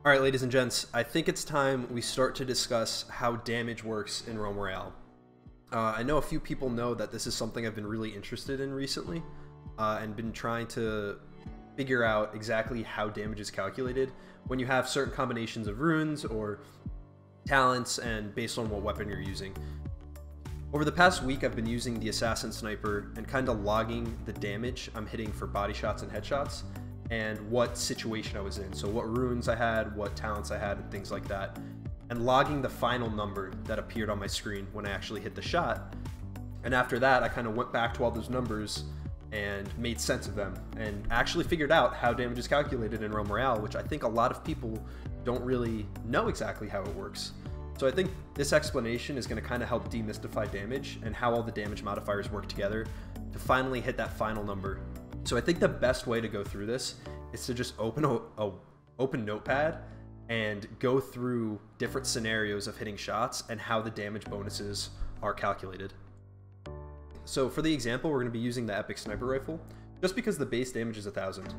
Alright, ladies and gents, I think it's time we start to discuss how damage works in Realm Royale. I know a few people know that this is something I've been really interested in recently, and been trying to figure out exactly how damage is calculated when you have certain combinations of runes or talents and based on what weapon you're using. Over the past week, I've been using the Assassin Sniper and kind of logging the damage I'm hitting for body shots and headshots, and what situation I was in. So what runes I had, what talents I had, and things like that. And logging the final number that appeared on my screen when I actually hit the shot. And after that, I kind of went back to all those numbers and made sense of them, and actually figured out how damage is calculated in Realm Royale, which I think a lot of people don't really know exactly how it works. So I think this explanation is going to kind of help demystify damage and how all the damage modifiers work together to finally hit that final number. So I think the best way to go through this is to just open a open notepad and go through different scenarios of hitting shots and how the damage bonuses are calculated. So for the example, we're going to be using the Epic Sniper Rifle, just because the base damage is 1,000.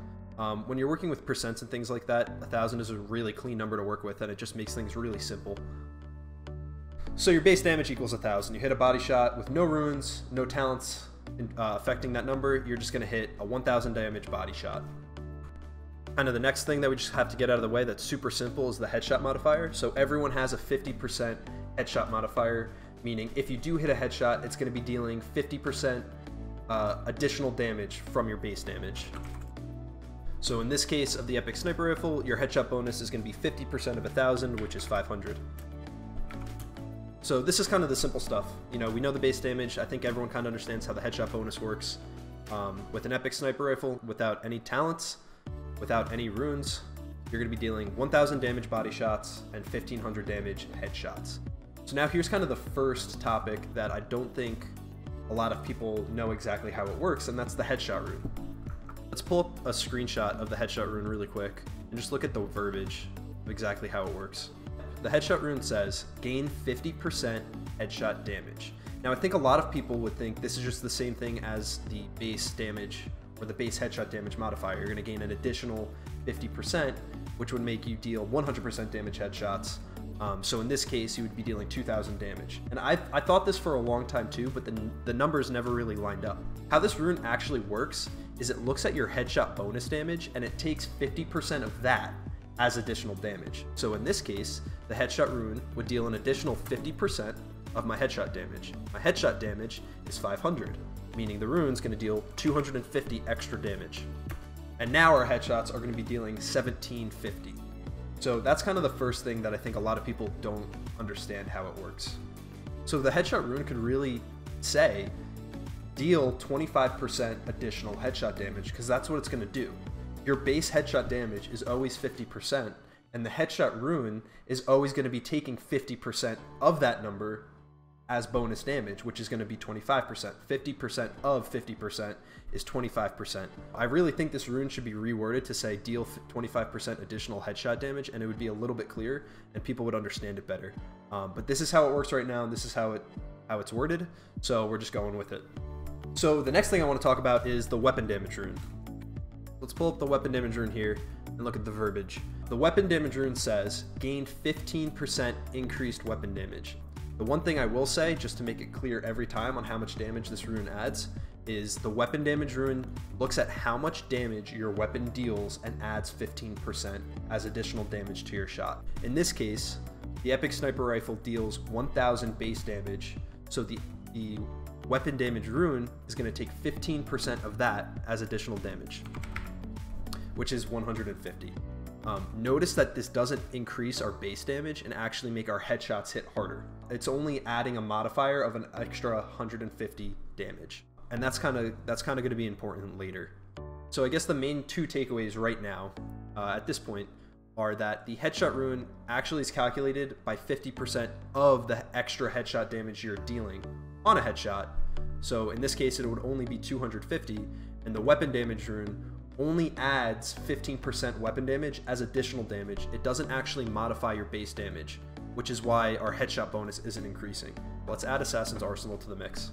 When you're working with percents and things like that, 1,000 is a really clean number to work with, and it just makes things really simple. So your base damage equals 1,000. You hit a body shot with no runes, no talents affecting that number, you're just going to hit a 1,000 damage body shot. Kind of the next thing that we just have to get out of the way that's super simple is the headshot modifier. So everyone has a 50% headshot modifier, meaning if you do hit a headshot, it's going to be dealing 50% additional damage from your base damage. So in this case of the Epic Sniper Rifle, your headshot bonus is going to be 50% of 1,000, which is 500. So this is kind of the simple stuff. You know, we know the base damage. I think everyone kind of understands how the headshot bonus works. With an Epic Sniper Rifle, without any talents, without any runes, you're going to be dealing 1,000 damage body shots and 1,500 damage headshots. So now here's kind of the first topic that I don't think a lot of people know exactly how it works, and that's the headshot rune. Let's pull up a screenshot of the headshot rune really quick and just look at the verbiage of exactly how it works. The headshot rune says, gain 50% headshot damage. Now I think a lot of people would think this is just the same thing as the base damage or the base headshot damage modifier. You're going to gain an additional 50%, which would make you deal 100% damage headshots. So in this case, you would be dealing 2,000 damage. And I thought this for a long time too, but the numbers never really lined up. How this rune actually works is it looks at your headshot bonus damage and it takes 50% of that as additional damage. So in this case, the headshot rune would deal an additional 50% of my headshot damage. My headshot damage is 500, meaning the rune's going to deal 250 extra damage. And now our headshots are going to be dealing 1,750. So that's kind of the first thing that I think a lot of people don't understand how it works. So the headshot rune could really say, deal 25% additional headshot damage, because that's what it's going to do. Your base headshot damage is always 50%, and the headshot rune is always going to be taking 50% of that number as bonus damage, which is going to be 25%. 50% of 50% is 25%. I really think this rune should be reworded to say deal 25% additional headshot damage, and it would be a little bit clearer and people would understand it better. But this is how it works right now, and this is how it's worded, so we're just going with it. So the next thing I want to talk about is the weapon damage rune. Let's pull up the weapon damage rune here and look at the verbiage. The weapon damage rune says, gain 15% increased weapon damage. The one thing I will say, just to make it clear every time on how much damage this rune adds, is the weapon damage rune looks at how much damage your weapon deals and adds 15% as additional damage to your shot. In this case, the Epic Sniper Rifle deals 1,000 base damage, so the weapon damage rune is going to take 15% of that as additional damage, which is 150. Notice that this doesn't increase our base damage and actually make our headshots hit harder. It's only adding a modifier of an extra 150 damage. And that's kind of going to be important later. So I guess the main two takeaways right now at this point are that the headshot rune actually is calculated by 50% of the extra headshot damage you're dealing on a headshot. So in this case, it would only be 250, and the weapon damage rune only adds 15% weapon damage as additional damage. It doesn't actually modify your base damage, which is why our headshot bonus isn't increasing. Let's add Assassin's Arsenal to the mix.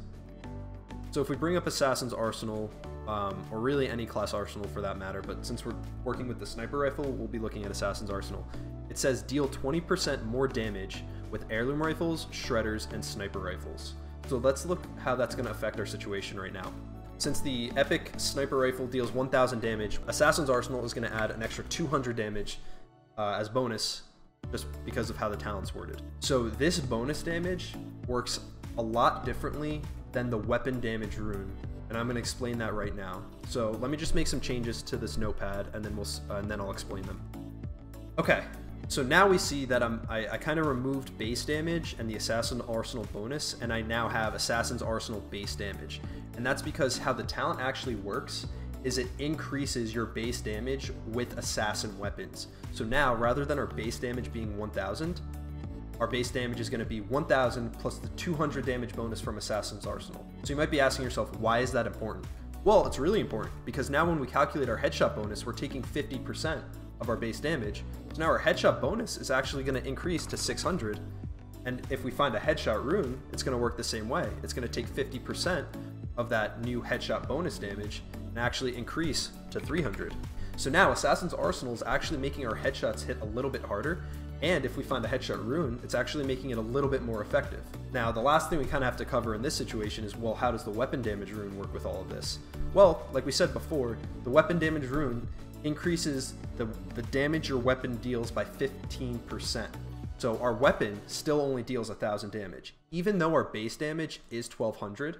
So if we bring up Assassin's Arsenal or really any class arsenal for that matter, but since we're working with the sniper rifle, we'll be looking at Assassin's Arsenal. It says deal 20% more damage with heirloom rifles, shredders, and sniper rifles. So let's look how that's going to affect our situation right now. Since the epic sniper rifle deals 1000 damage, Assassin's Arsenal is going to add an extra 200 damage as bonus, just because of how the talent's worded. So this bonus damage works a lot differently than the weapon damage rune, and I'm going to explain that right now. So let me just make some changes to this notepad, and then I'll explain them. Okay, so now we see that I kind of removed base damage and the Assassin Arsenal bonus, and I now have Assassin's Arsenal base damage. And that's because how the talent actually works is it increases your base damage with assassin weapons. So now, rather than our base damage being 1000, our base damage is going to be 1000 plus the 200 damage bonus from Assassin's Arsenal. So you might be asking yourself, why is that important? Well, it's really important because now when we calculate our headshot bonus, we're taking 50% of our base damage. So now our headshot bonus is actually going to increase to 600. And if we find a headshot rune, it's going to work the same way. It's going to take 50% of that new headshot bonus damage and actually increase to 300. So now Assassin's Arsenal is actually making our headshots hit a little bit harder, and if we find a headshot rune, it's actually making it a little bit more effective. Now, the last thing we kind of have to cover in this situation is, well, how does the weapon damage rune work with all of this? Well, like we said before, the weapon damage rune increases the damage your weapon deals by 15%. So our weapon still only deals 1000 damage. Even though our base damage is 1200,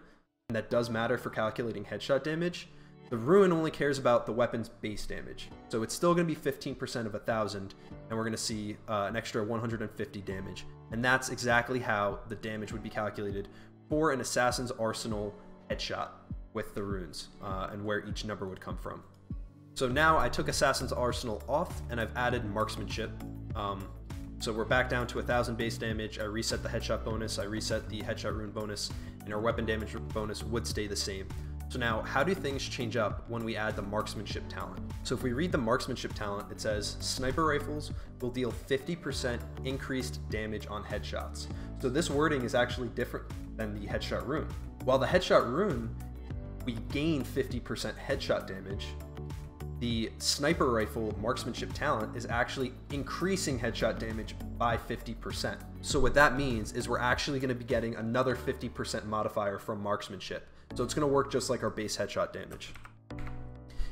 and that does matter for calculating headshot damage, the rune only cares about the weapon's base damage. So it's still going to be 15% of 1000, and we're going to see an extra 150 damage. And that's exactly how the damage would be calculated for an Assassin's Arsenal headshot with the runes, and where each number would come from. So now I took Assassin's Arsenal off, and I've added Marksmanship. So we're back down to 1000 base damage. I reset the headshot bonus, I reset the headshot rune bonus, and our weapon damage bonus would stay the same. So now, how do things change up when we add the Marksmanship Talent? So if we read the Marksmanship Talent, it says, sniper rifles will deal 50% increased damage on headshots. So this wording is actually different than the headshot rune. While the headshot rune, we gain 50% headshot damage, the sniper rifle Marksmanship Talent is actually increasing headshot damage by 50%. So what that means is we're actually going to be getting another 50% modifier from Marksmanship. So it's going to work just like our base headshot damage.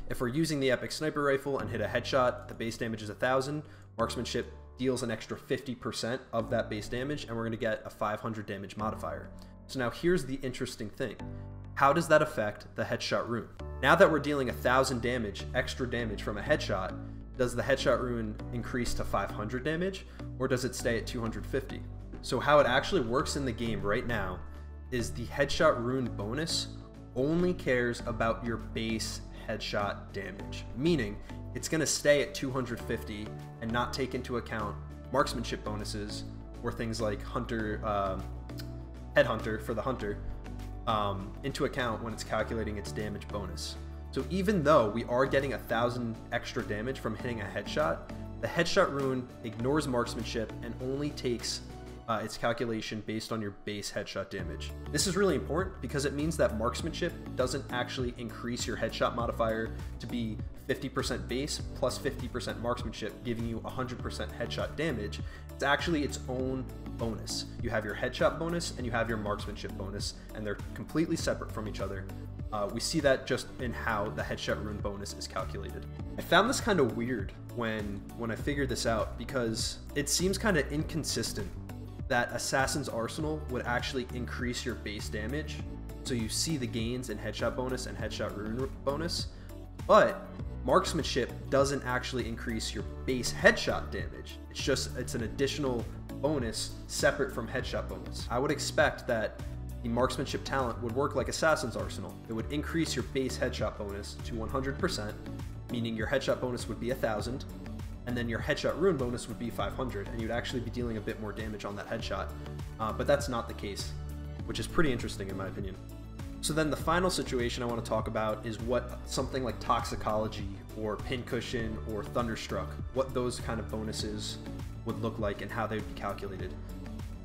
If we're using the epic sniper rifle and hit a headshot, the base damage is 1000, Marksmanship deals an extra 50% of that base damage, and we're going to get a 500 damage modifier. So now here's the interesting thing. How does that affect the headshot rune? Now that we're dealing 1000 damage, extra damage from a headshot, does the headshot rune increase to 500 damage, or does it stay at 250? So how it actually works in the game right now is the headshot rune bonus only cares about your base headshot damage, meaning it's going to stay at 250 and not take into account marksmanship bonuses or things like hunter, headhunter for the hunter, into account when it's calculating its damage bonus. So even though we are getting 1000 extra damage from hitting a headshot, the headshot rune ignores marksmanship and only takes its calculation based on your base headshot damage. This is really important because it means that marksmanship doesn't actually increase your headshot modifier to be 50% base plus 50% marksmanship, giving you 100% headshot damage. It's actually its own bonus. You have your headshot bonus and you have your marksmanship bonus, and they're completely separate from each other. We see that just in how the headshot rune bonus is calculated. I found this kind of weird when I figured this out, because it seems kind of inconsistent that Assassin's Arsenal would actually increase your base damage, so you see the gains in headshot bonus and headshot rune bonus, but marksmanship doesn't actually increase your base headshot damage. It's an additional bonus separate from headshot bonus. I would expect that the marksmanship talent would work like Assassin's Arsenal. It would increase your base headshot bonus to 100%, meaning your headshot bonus would be 1000, and then your headshot rune bonus would be 500, and you'd actually be dealing a bit more damage on that headshot. But that's not the case, which is pretty interesting in my opinion. So then the final situation I want to talk about is what something like Toxicology or Pincushion or Thunderstruck, what those kind of bonuses would look like and how they would be calculated.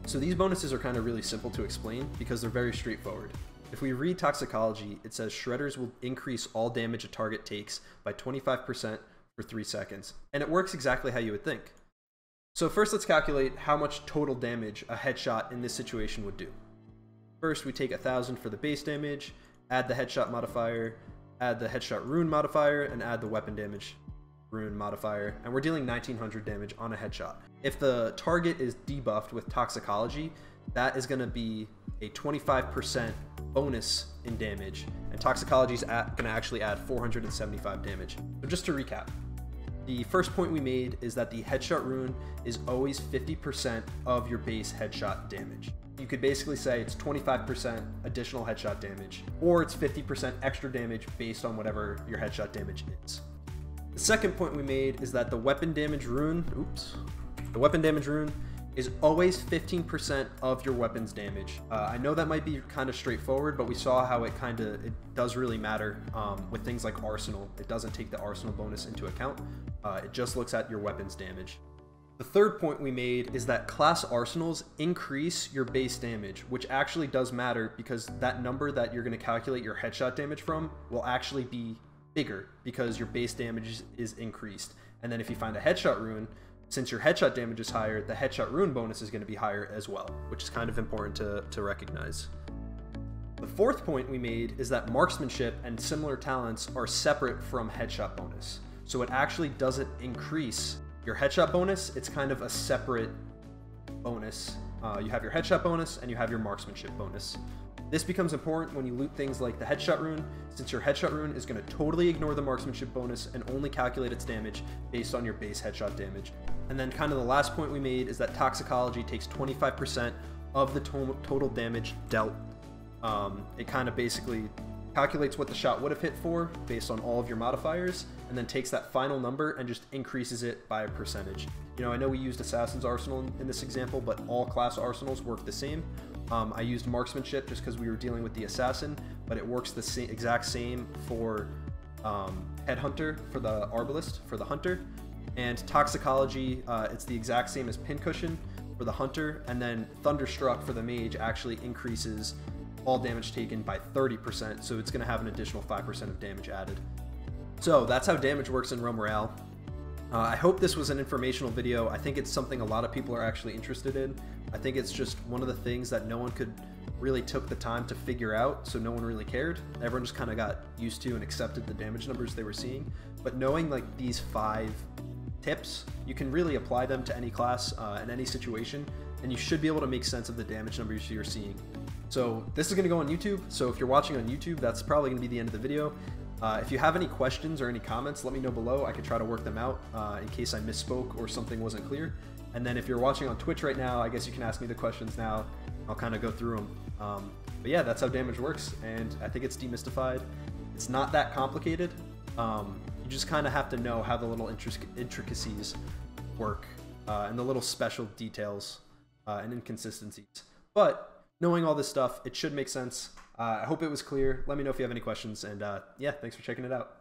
So these bonuses are kind of really simple to explain because they're very straightforward. If we read Toxicology, it says shredders will increase all damage a target takes by 25% for 3 seconds. And it works exactly how you would think. So first let's calculate how much total damage a headshot in this situation would do. First we take 1000 for the base damage, add the headshot modifier, add the headshot rune modifier, and add the weapon damage rune modifier, and we're dealing 1900 damage on a headshot. If the target is debuffed with Toxicology, that is going to be a 25% bonus in damage, and Toxicology is going to actually add 475 damage. So just to recap, the first point we made is that the headshot rune is always 50% of your base headshot damage. You could basically say it's 25% additional headshot damage, or it's 50% extra damage based on whatever your headshot damage is. The second point we made is that the weapon damage rune, is always 15% of your weapon's damage. I know that might be kind of straightforward, but we saw how it does really matter with things like Arsenal. It doesn't take the Arsenal bonus into account. It just looks at your weapon's damage. The third point we made is that class arsenals increase your base damage, which actually does matter because that number that you're going to calculate your headshot damage from will actually be bigger because your base damage is increased. And then if you find a headshot rune, since your headshot damage is higher, the headshot rune bonus is going to be higher as well, which is kind of important to recognize. The fourth point we made is that marksmanship and similar talents are separate from headshot bonus. So it actually doesn't increase your headshot bonus. It's kind of a separate bonus. You have your headshot bonus and you have your marksmanship bonus. This becomes important when you loot things like the headshot rune, since your headshot rune is going to totally ignore the marksmanship bonus and only calculate its damage based on your base headshot damage. And then kind of the last point we made is that Toxicology takes 25% of the total damage dealt. It kind of basically calculates what the shot would have hit for based on all of your modifiers, and then takes that final number and just increases it by a percentage. You know, I know we used Assassin's Arsenal in this example, but all class arsenals work the same. I used Marksmanship just because we were dealing with the Assassin, but it works the exact same for Headhunter, for the Arbalist, for the Hunter. And Toxicology, it's the exact same as Pincushion for the Hunter, and then Thunderstruck for the Mage actually increases all damage taken by 30%, so it's going to have an additional 5% of damage added. So that's how damage works in Realm Royale. I hope this was an informational video. I think it's something a lot of people are actually interested in. I think it's just one of the things that no one could really took the time to figure out, so no one really cared. Everyone just kind of got used to and accepted the damage numbers they were seeing. But knowing like these 5 tips, you can really apply them to any class in any situation, and you should be able to make sense of the damage numbers you're seeing. So this is going to go on YouTube, so if you're watching on YouTube, that's probably going to be the end of the video. If you have any questions or any comments, let me know below. I could try to work them out in case I misspoke or something wasn't clear. And then if you're watching on Twitch right now, I guess you can ask me the questions now. I'll kind of go through them. But yeah, that's how damage works, and I think it's demystified. It's not that complicated. You just kind of have to know how the little intricacies work and the little special details and inconsistencies. But knowing all this stuff, it should make sense. I hope it was clear. Let me know if you have any questions, and yeah, thanks for checking it out.